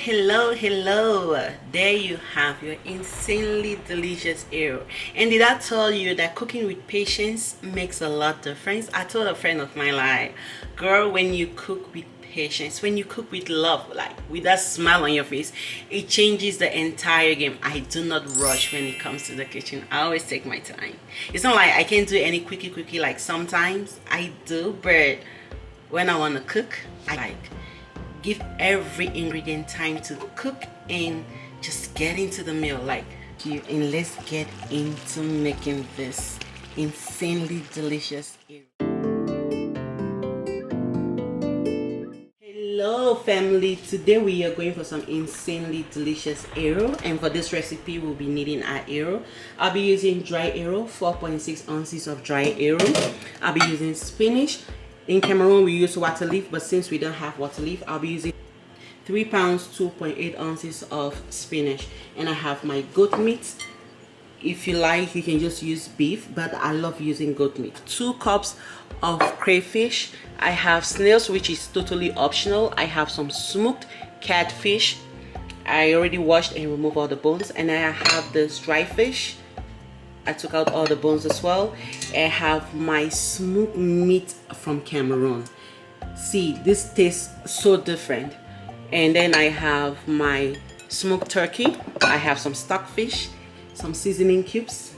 Hello. There you have your insanely delicious arrow. And did I tell you that cooking with patience makes a lot of difference? I told a friend of mine, like, girl, when you cook with patience, when you cook with love, like with that smile on your face, it changes the entire game. I do not rush when it comes to the kitchen. I always take my time. It's not like I can't do any quickie like sometimes I do, but when I want to cook, I like give every ingredient time to cook and just get into the meal like you. And let's get into making this insanely delicious arrow. Hello family, today we are going for some insanely delicious arrow, and for this recipe we'll be needing our arrow. I'll be using dry arrow, 4.6 ounces of dry arrow. I'll be using spinach. In Cameroon we use water leaf, but since we don't have water leaf, I'll be using 3 pounds 2.8 ounces of spinach. And I have my goat meat. If you like, you can just use beef, but I love using goat meat. 2 cups of crayfish. I have snails, which is totally optional. I have some smoked catfish. I already washed and removed all the bones. And I have this dry fish. I took out all the bones as well. I have my smoked meat from Cameroon. See, this tastes so different. And then I have my smoked turkey. I have some stockfish, some seasoning cubes,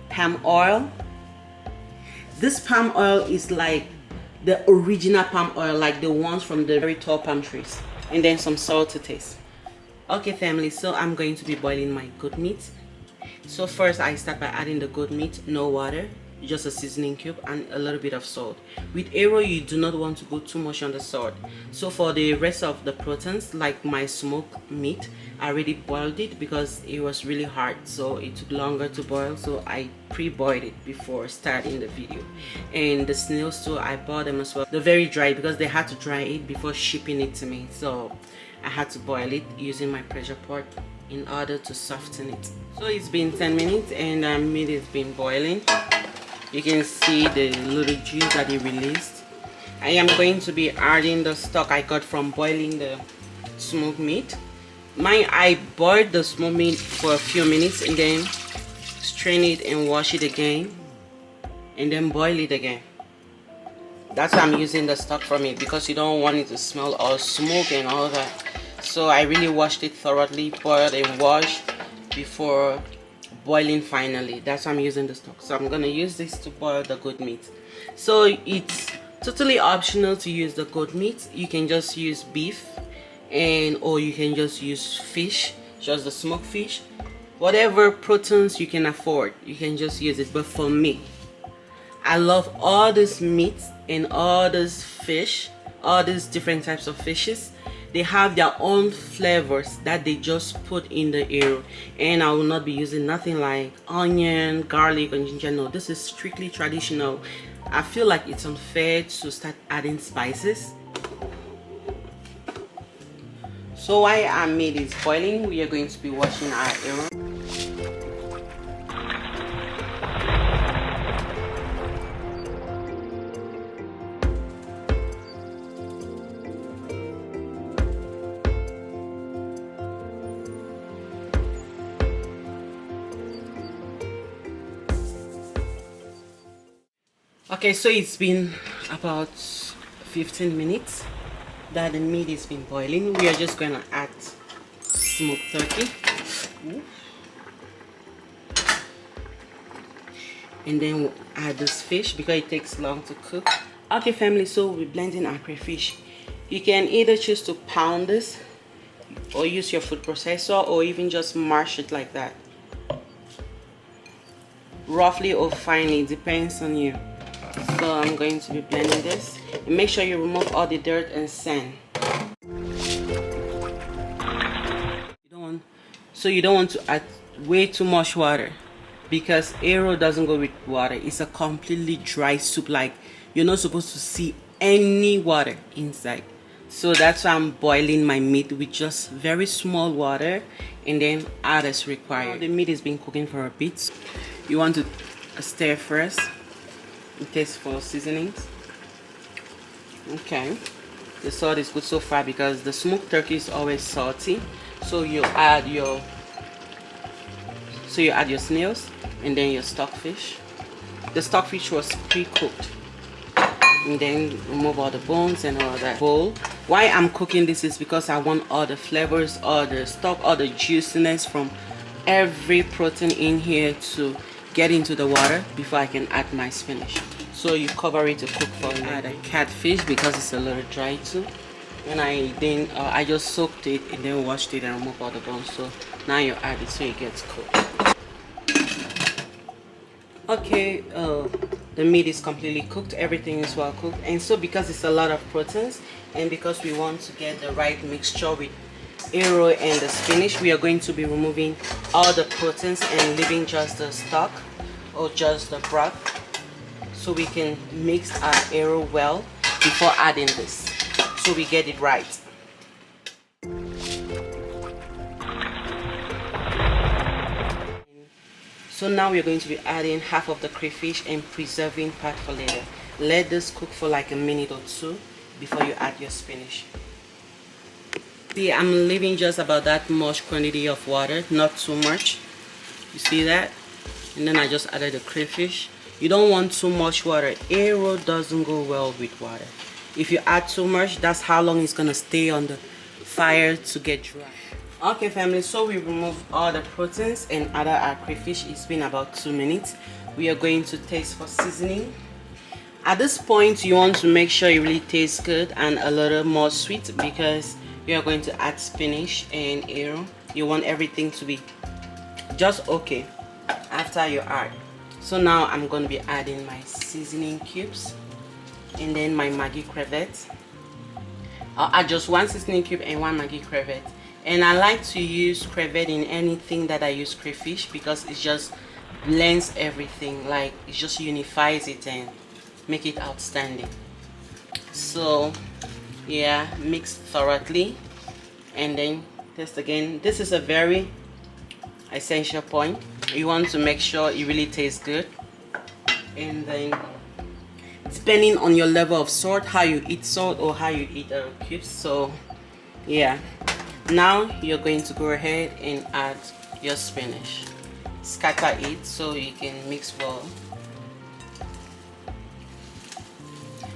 palm oil. This palm oil is like the original palm oil, like the ones from the very tall palm trees. And then some salt to taste. Okay family, so I'm going to be boiling my goat meat. So first I start by adding the goat meat, no water, just a seasoning cube and a little bit of salt. With arrow you do not want to go too much on the salt. So for the rest of the proteins, like my smoked meat, I already boiled it because it was really hard, so it took longer to boil, so I pre-boiled it before starting the video. And the snails too, I bought them as well. They're very dry because they had to dry it before shipping it to me, so I had to boil it using my pressure pot in order to soften it. So it's been 10 minutes and meat has been boiling. You can see the little juice that it released. I am going to be adding the stock I got from boiling the smoked meat. I boiled the smoked meat for a few minutes and then strain it and wash it again and then boil it again. That's why I'm using the stock from it, because you don't want it to smell all smoke and all that. So I really washed it thoroughly, boiled and washed before boiling finally. That's why I'm using the stock. So I'm gonna use this to boil the goat meat. So it's totally optional to use the goat meat. You can just use beef, or you can just use fish, just the smoked fish. Whatever proteins you can afford, you can just use it. But for me, I love all this meat and all this fish, all these different types of fishes. They have their own flavors that they just put in the arrow, and I will not be using nothing like onion, garlic, or ginger. No, this is strictly traditional. I feel like it's unfair to start adding spices. So while our meat is boiling, we are going to be washing our arrow. Okay, so it's been about 15 minutes that the meat has been boiling. We are just gonna add smoked turkey. And then we'll add this fish because it takes long to cook. Okay family, so we're blending our crayfish. You can either choose to pound this or use your food processor, or even just mash it like that, roughly or finely, depends on you. So I'm going to be blending this, and make sure you remove all the dirt and sand. You don't want to add way too much water, because arrow doesn't go with water. It's a completely dry soup, like you're not supposed to see any water inside. So that's why I'm boiling my meat with just very small water, and then add as required. The meat has been cooking for a bit. You want to stir first. Taste for seasonings. Okay, the salt is good so far because the smoked turkey is always salty. So you add your snails and then your stockfish. The stockfish was pre-cooked, and then remove all the bones and all that. Bowl. Why I'm cooking this is because I want all the flavors, all the stock, all the juiciness from every protein in here to get into the water before I can add my spinach. So you cover it to cook for a minute. Add a catfish because it's a little dry too. And I just soaked it and then washed it and removed all the bones. So now you add it so it gets cooked. Okay, the meat is completely cooked, everything is well cooked, and so because it's a lot of proteins and because we want to get the right mixture with arrow and the spinach, we are going to be removing all the proteins and leaving just the stock or just the broth so we can mix our arrow well before adding this so we get it right. So now we're going to be adding half of the crayfish and preserving part for later. Let this cook for like a minute or two before you add your spinach. See, I'm leaving just about that much quantity of water, not too much. You see that? And then I just added the crayfish. You don't want too much water. Arrow doesn't go well with water. If you add too much, that's how long it's gonna stay on the fire to get dry. Okay family, so we removed all the proteins and added our crayfish. It's been about 2 minutes. We are going to taste for seasoning. At this point you want to make sure it really tastes good and a little more sweet because you are going to add spinach and arrow. You want everything to be just okay after you add. So now I'm going to be adding my seasoning cubes and then my maggi crevette. I'll add just 1 seasoning cube and 1 maggi crevette. And I like to use crevette in anything that I use crayfish because it just blends everything, like it just unifies it and make it outstanding. So yeah, mix thoroughly and then test again. This is a very essential point. You want to make sure it really tastes good, and then depending on your level of salt, how you eat salt or how you eat cubes. So yeah, now you're going to go ahead and add your spinach. Scatter it so you can mix well.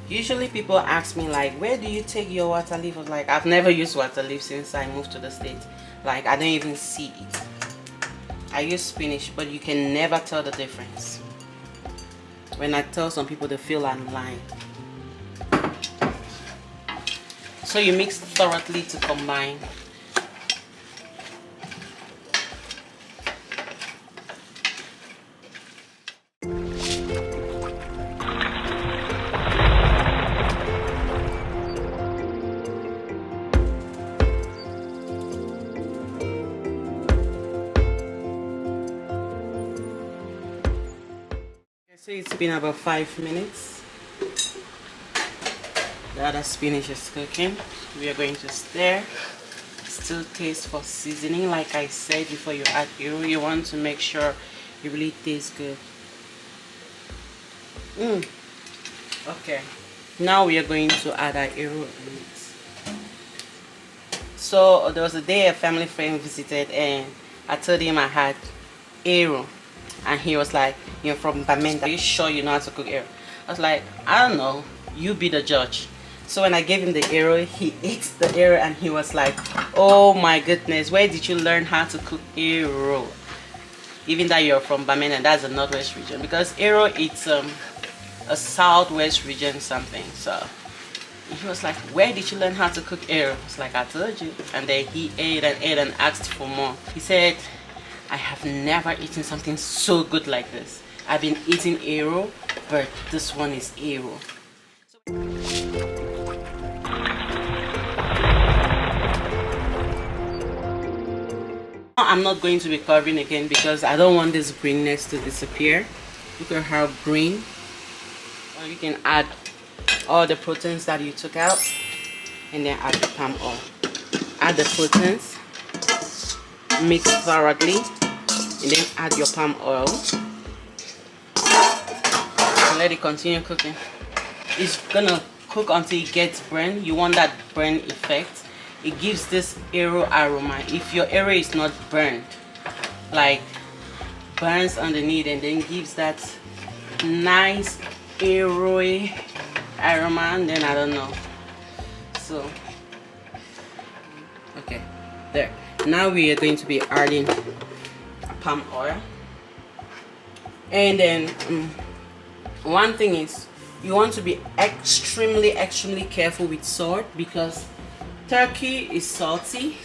Usually people ask me like, where do you take your water leaf? I was like, I've never used water leaf since I moved to the States. Like, I don't even see it. I use spinach, but you can never tell the difference. When I tell some people, they feel I'm lying. So you mix thoroughly to combine. So it's been about 5 minutes. The other spinach is cooking. We are going to stir. Still taste for seasoning. Like I said before you add arrow, you want to make sure it really tastes good. Okay. Now we are going to add our arrow in it. So there was a day a family friend visited and I told him I had arrow. And he was like, you're from Bamenda, are you sure you know how to cook arrow? I was like, I don't know, you be the judge. So when I gave him the arrow, he ate the arrow and he was like, oh my goodness, where did you learn how to cook arrow? Even that you're from Bamenda, that's the northwest region. Because arrow, it's a southwest region something. So he was like, where did you learn how to cook arrow? I was like, I told you. And then he ate and asked for more. He said, I have never eaten something so good like this. I've been eating arrow, but this one is arrow. I'm not going to be covering again because I don't want this greenness to disappear. Look at how green. Or you can add all the proteins that you took out and then add the palm oil. Add the proteins, mix thoroughly, and then add your palm oil and let it continue cooking. It's gonna cook until it gets burnt. You want that burn effect. It gives this arrow aroma. If your arrow is not burnt, like burns underneath and then gives that nice arrowy aroma, and then I don't know. So okay, there. Now we are going to be adding palm oil, and then one thing is you want to be extremely careful with salt, because turkey is salty,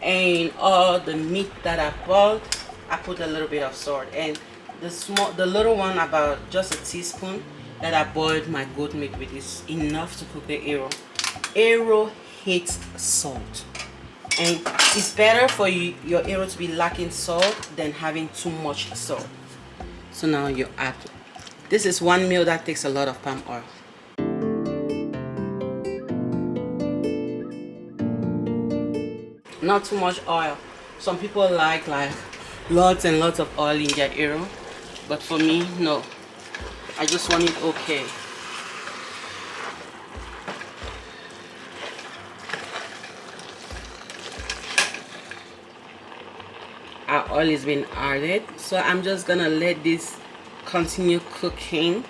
and all the meat that I bought, I put a little bit of salt, and the little one, about just a teaspoon that I boiled my goat meat with, is enough to cook the arrow. Arrow hates salt, and it's better for your arrow to be lacking salt than having too much salt. So now you add. This is one meal that takes a lot of palm oil. Not too much oil. Some people like lots and lots of oil in their arrow, but for me, no. I just want it okay. Our oil is being added, so I'm just gonna let this continue cooking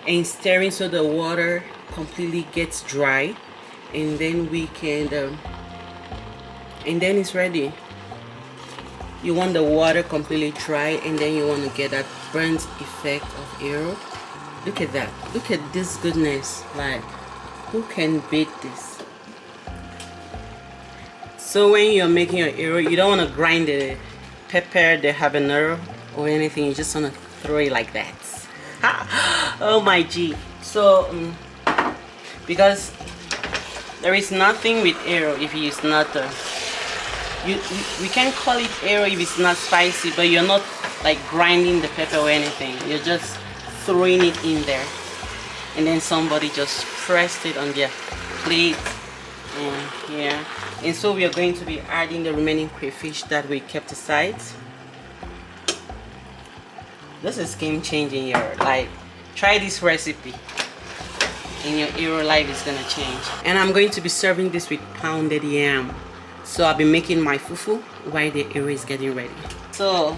and stirring so the water completely gets dry, and then we can and then it's ready. You want the water completely dry, and then you want to get that burnt effect of arrow. Look at that. Look at this goodness. Like, who can beat this? So when you're making your arrow, you don't want to grind the pepper, the habanero or anything. You just want to throw it like that. Oh my G. So because there is nothing with arrow if it's not we can call it arrow if it's not spicy, but you're not like grinding the pepper or anything. You're just throwing it in there, and then somebody just pressed it on their plate. And yeah, and so we are going to be adding the remaining crayfish that we kept aside. This is game changing. Like, try this recipe and your arrow life is gonna change. And I'm going to be serving this with pounded yam. So I'll be making my fufu while the arrow is getting ready. So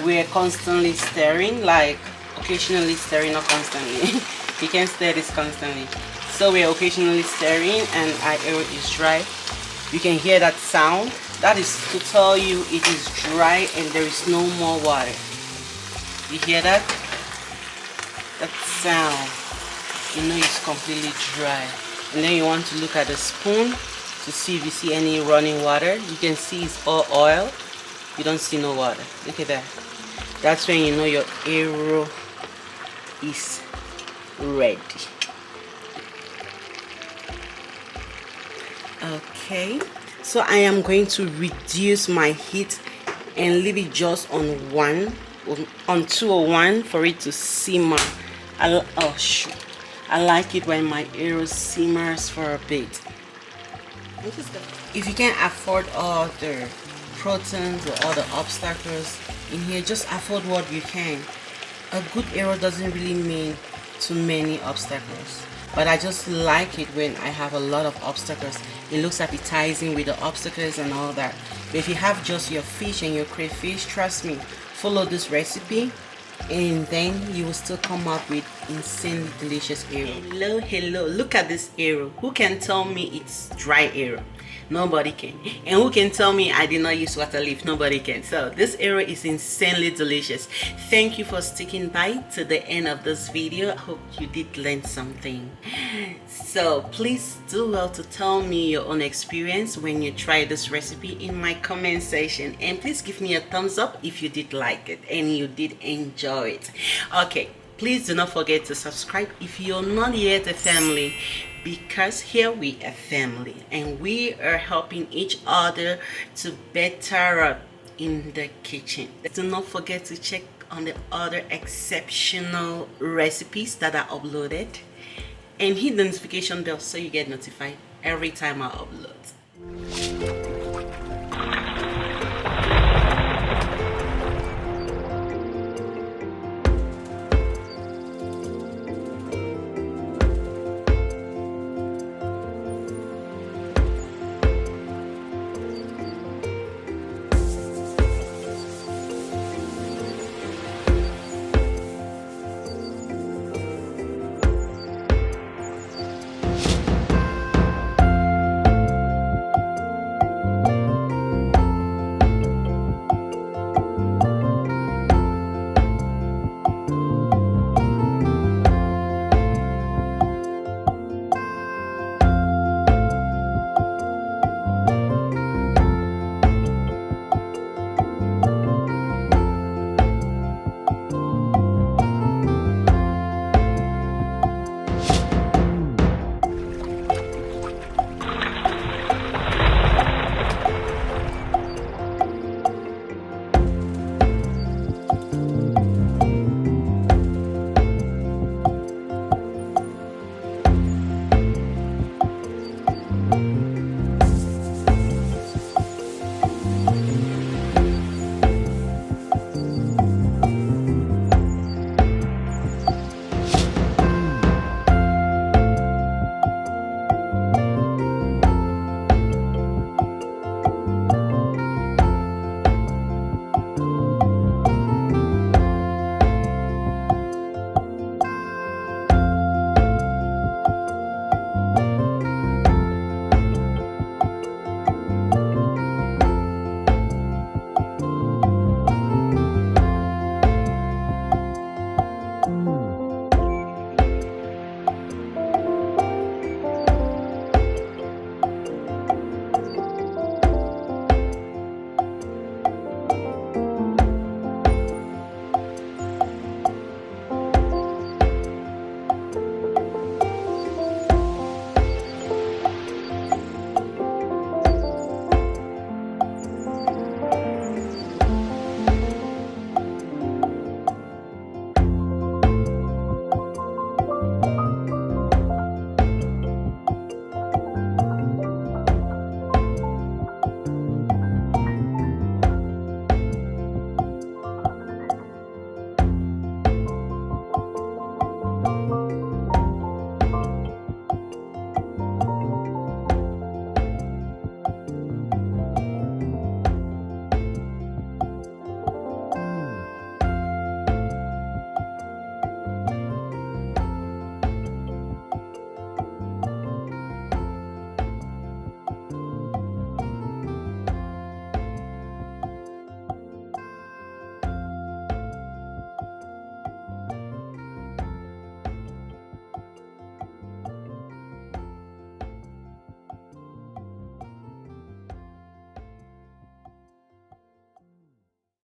we're constantly stirring, like occasionally stirring, not constantly. You can stir this constantly. So we're occasionally stirring, and our arrow is dry. You can hear that sound. That is to tell you it is dry and there is no more water. You hear that? That sound. You know it's completely dry. And then you want to look at the spoon to see if you see any running water. You can see it's all oil. You don't see no water. Look at that. That's when you know your arrow is ready. Okay, so I am going to reduce my heat and leave it just on 201 for it to simmer. Oh shoot, I like it when my arrow simmers for a bit. If you can't afford all the proteins or all the obstacles in here, just afford what you can. A good arrow doesn't really mean too many obstacles, but I just like it when I have a lot of obstacles. It looks appetizing with the obstacles and all that. But if you have just your fish and your crayfish, trust me, follow this recipe and then you will still come up with insanely delicious arrow. Hello, look at this arrow. Who can tell me it's dry arrow? Nobody can. And who can tell me I did not use water leaf? Nobody can. So this arrow is insanely delicious. Thank you for sticking by to the end of this video. I hope you did learn something. So please do well to tell me your own experience when you try this recipe in my comment section, and please give me a thumbs up if you did like it and you did enjoy it. Okay, please do not forget to subscribe if you're not yet a family, because here we are family and we are helping each other to better up in the kitchen. Do not forget to check on the other exceptional recipes that are uploaded, and hit the notification bell so you get notified every time I upload.